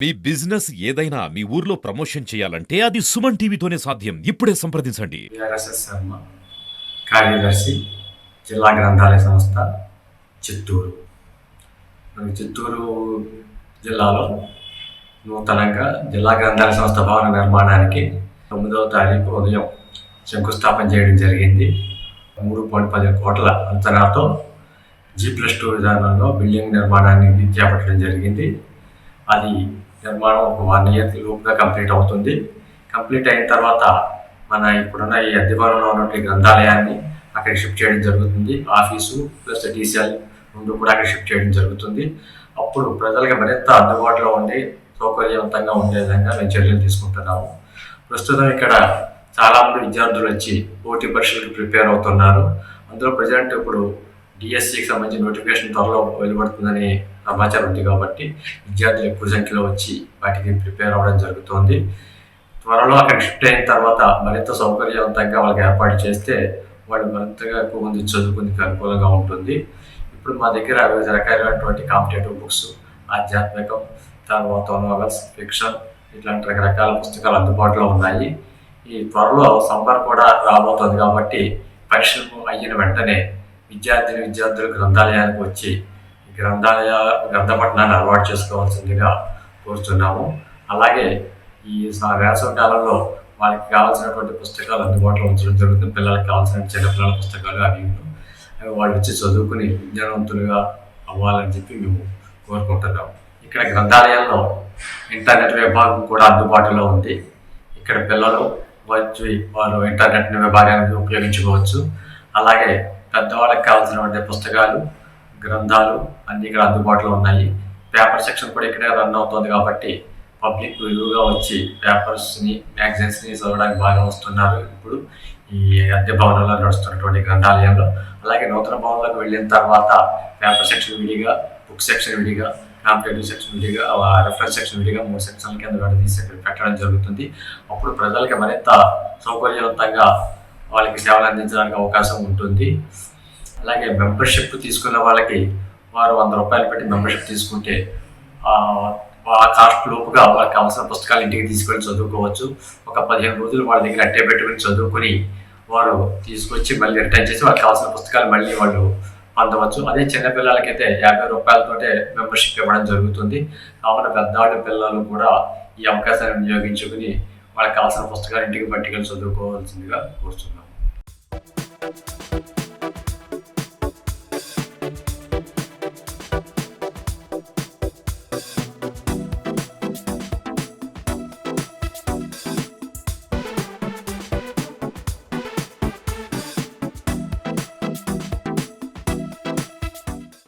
మీ business ఏదైనా మీ ఊర్లో promotion చేయాలంటే అది సుమన్ టీవీతోనే సాధ్యం. ఇప్పుడే సంప్రదించండి. విఆర్ఎస్ఎస్ శర్మ, కార్యదర్శి, జిల్లా గ్రంథాలయ సంస్థ, చిత్తూరు. మనకి చిత్తూరు జిల్లాలో నూతనంగా జిల్లా గ్రంథాలయ సంస్థ భవన నిర్మాణానికి 9వ తారీఖు ఉదయం శంకుస్థాపన చేయడం జరిగింది. 3.10 కోట్ల అంచనాతో G+2 విధానంలో బిల్డింగ్ నిర్మాణాన్ని చేపట్టడం జరిగింది. అది నిర్మాణం ఒక 1 ఇయర్ లోపుగా కంప్లీట్ అవుతుంది. కంప్లీట్ అయిన తర్వాత మన ఇప్పుడున్న ఈ అద్దె భవనంలో ఉన్నటువంటి గ్రంథాలయాన్ని అక్కడ షిఫ్ట్ చేయడం జరుగుతుంది. ఆఫీసు ప్లస్ డీసీఎల్ రెండు కూడా అక్కడ షిఫ్ట్ చేయడం జరుగుతుంది. అప్పుడు ప్రజలకు మరింత అందుబాటులో ఉండి సౌకర్యవంతంగా ఉండే విధంగా మేము చర్యలు తీసుకుంటున్నాము. ప్రస్తుతం ఇక్కడ చాలామంది విద్యార్థులు వచ్చి పోటీ పరీక్షలకు ప్రిపేర్ అవుతున్నారు. అందులో ప్రజెంట్ ఇప్పుడు డిఎస్సికి సంబంధించిన నోటిఫికేషన్ త్వరలో వెలువడుతుందని సమాచారం ఉంది కాబట్టి విద్యార్థులు ఎక్కువ సంఖ్యలో వచ్చి వాటికి ప్రిపేర్ అవ్వడం జరుగుతుంది. త్వరలో అక్కడ షిఫ్ట్ అయిన తర్వాత మరింత సౌకర్యవంతంగా వాళ్ళకి ఏర్పాటు చేస్తే వాళ్ళు మరింతగా ఎక్కువ మంది చదువుకుందుకు అనుకూలంగా ఉంటుంది. ఇప్పుడు మా దగ్గర వివిధ రకాలైనటువంటి కాంపిటేటివ్ బుక్స్, ఆధ్యాత్మికం, తర్వాత నోవెల్స్, ఫిక్షన్ ఇట్లాంటి రకరకాల పుస్తకాలు అందుబాటులో ఉన్నాయి. ఈ త్వరలో సమ్మర్ కూడా రాబోతుంది కాబట్టి పరీక్షలు అయిన వెంటనే విద్యార్థులు గ్రంథాలయానికి వచ్చి గ్రంథ పఠనాన్ని అలవాటు చేసుకోవాల్సిందిగా కోరుతున్నాము. అలాగే ఈ వేసవి కాలంలో వాళ్ళకి కావాల్సినటువంటి పుస్తకాలు అందుబాటులో ఉంచడం జరుగుతుంది. పిల్లలకి కావాల్సిన చిన్నపిల్లల పుస్తకాలు అవి వాళ్ళు వచ్చి చదువుకుని విజ్ఞానవంతులుగా అవ్వాలని చెప్పి మేము కోరుకుంటున్నాము. ఇక్కడ గ్రంథాలయంలో ఇంటర్నెట్ విభాగం కూడా అందుబాటులో ఉంది. ఇక్కడ పిల్లలు వచ్చి వాళ్ళు ఇంటర్నెట్ విభాగాన్ని ఉపయోగించుకోవచ్చు. అలాగే పెద్దవాళ్ళకి కావాల్సినటువంటి పుస్తకాలు, గ్రంథాలు అన్నీ ఇక్కడ అందుబాటులో ఉన్నాయి. పేపర్ సెక్షన్ కూడా ఇక్కడే రన్ అవుతుంది కాబట్టి పబ్లిక్ విలువగా వచ్చి పేపర్స్ని, మ్యాగజైన్స్ని చదవడానికి బాగా వస్తున్నారు ఇప్పుడు ఈ అద్దె భవనంలో నడుస్తున్నటువంటి గ్రంథాలయంలో. అలాగే నూతన భవనంలోకి వెళ్ళిన తర్వాత పేపర్ సెక్షన్ విడిగా, బుక్ సెక్షన్ విడిగా, కాంపిటేటివ్ సెక్షన్ విడిగా, రెఫరెన్స్ సెక్షన్ విడిగా 3 సెక్షన్ల కింద విడదీసి పెట్టడం జరుగుతుంది. అప్పుడు ప్రజలకి మరింత సౌకర్యవంతంగా వాళ్ళకి సేవలు అందించడానికి అవకాశం ఉంటుంది. అలాగే మెంబర్షిప్ తీసుకున్న వాళ్ళకి వారు 100 రూపాయలు పెట్టి మెంబర్షిప్ తీసుకుంటే ఆ కాస్ట్ లోపుగా వాళ్ళకి అవసరం పుస్తకాలు ఇంటికి తీసుకొని చదువుకోవచ్చు. ఒక 15 రోజులు వాళ్ళ దగ్గర అట్టే పెట్టుకుని చదువుకుని వారు తీసుకొచ్చి మళ్ళీ రిటర్న్ చేసి వాళ్ళకి కావాల్సిన పుస్తకాలు మళ్ళీ వాళ్ళు పొందవచ్చు. అదే చిన్నపిల్లలకైతే 50 రూపాయలతోటే మెంబర్షిప్ ఇవ్వడం జరుగుతుంది. కావున పెద్దవాళ్ళు పిల్లలు కూడా ఈ అవకాశాన్ని వినియోగించుకుని వాళ్ళకి కావాల్సిన పుస్తకాలు ఇంటికి పట్టుకెళ్ళి చదువుకోవాల్సిందిగా కోరుతున్నాం.